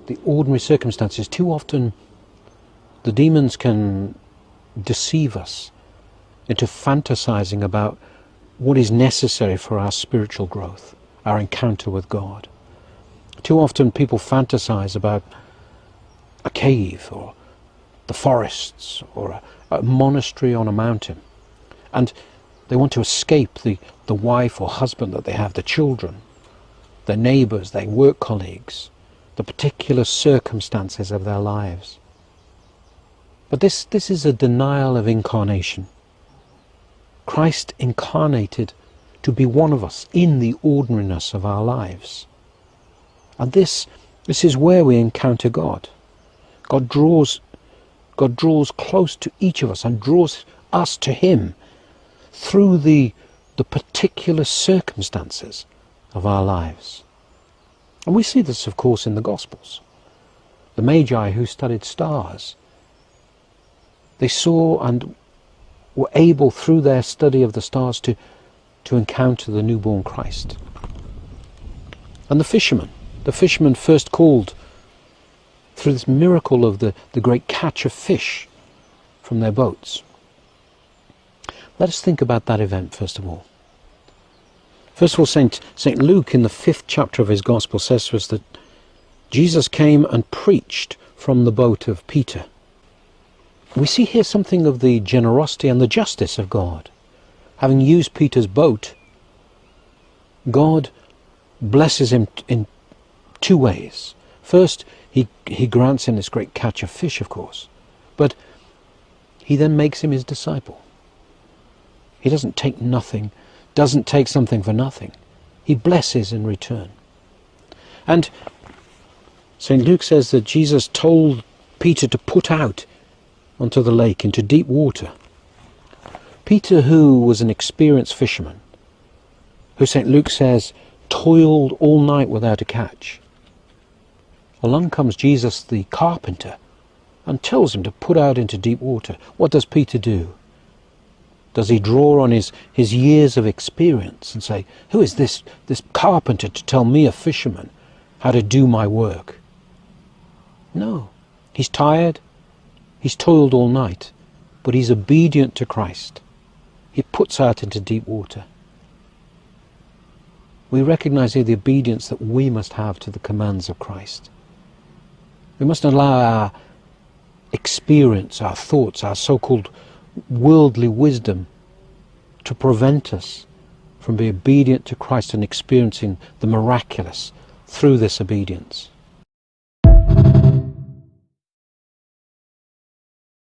the ordinary circumstances, too often the demons can deceive us into fantasizing about what is necessary for our spiritual growth, our encounter with God. Too often people fantasize about a cave or the forests or a monastery on a mountain, and they want to escape the wife or husband that they have, the children, their neighbours, their work colleagues, the particular circumstances of their lives. But this is a denial of incarnation. Christ incarnated to be one of us in the ordinariness of our lives. And this is where we encounter God. God draws close to each of us and draws us to him through the particular circumstances of our lives. And we see this, of course, in the Gospels. The Magi who studied stars, they saw and were able, through their study of the stars, to encounter the newborn Christ. And the fishermen first called through this miracle of the great catch of fish from their boats. Let us think about that event first of all. First of all, St. Luke in the 5th chapter of his Gospel says to us that Jesus came and preached from the boat of Peter. We see here something of the generosity and the justice of God. Having used Peter's boat, God blesses him in two ways. First, he grants him this great catch of fish, of course, but he then makes him his disciple. He doesn't take something for nothing. He blesses in return. And St. Luke says that Jesus told Peter to put out onto the lake, into deep water. Peter, who was an experienced fisherman, who St. Luke says toiled all night without a catch. Along comes Jesus the carpenter and tells him to put out into deep water. What does Peter do? Does he draw on his years of experience and say, who is this carpenter to tell me, a fisherman, how to do my work? No. He's tired. He's toiled all night. But he's obedient to Christ. He puts out into deep water. We recognize here the obedience that we must have to the commands of Christ. We must allow our experience, our thoughts, our so-called worldly wisdom to prevent us from being obedient to Christ and experiencing the miraculous through this obedience.